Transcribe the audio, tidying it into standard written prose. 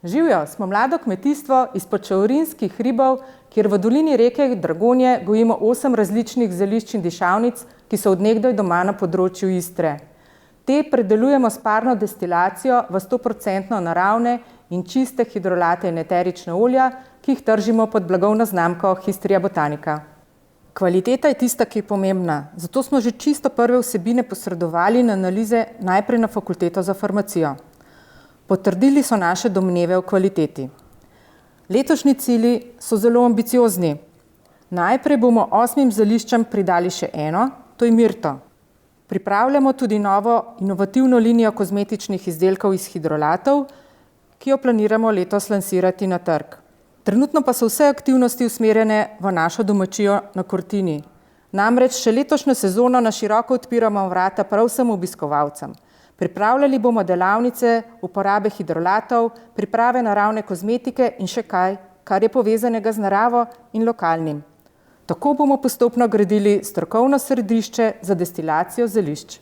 Živjo, smo mlado kmetijstvo izpod Čaurinskih hribov, kjer v dolini reke Dragonje gojimo 8 različnih zelišč in dišavnic, ki so od nekdaj doma na področju Istre. Te predelujemo s parno destilacijo v 100% naravne in čiste hidrolate in eterična olja, ki jih tržimo pod blagovno znamko Hysteria Botanica. Kvaliteta je tista, ki je pomembna, zato smo že čisto prve vsebine posredovali na analize najprej na Fakulteto za farmacijo. Potrdili so naše domneve o kvaliteti. Letošnji cilji so zelo ambiciozni. Najprej bomo 8 zeliščam pridali še eno, to je mirto. Pripravljamo tudi novo inovativno linijo kozmetičnih izdelkov iz hidrolatov, ki jo planiramo letos lansirati na trg. Trenutno pa so vse aktivnosti usmerjene v našo domačijo na Kortini. Namreč še letošnjo sezono na široko odpiramo vrata prav vsem obiskovalcem. Pripravljali bomo delavnice uporabe hidrolatov, priprave naravne kozmetike in še kaj, kar je povezanega z naravo in lokalnim. Tako bomo postopno gradili strokovno središče za destilacijo zelišč.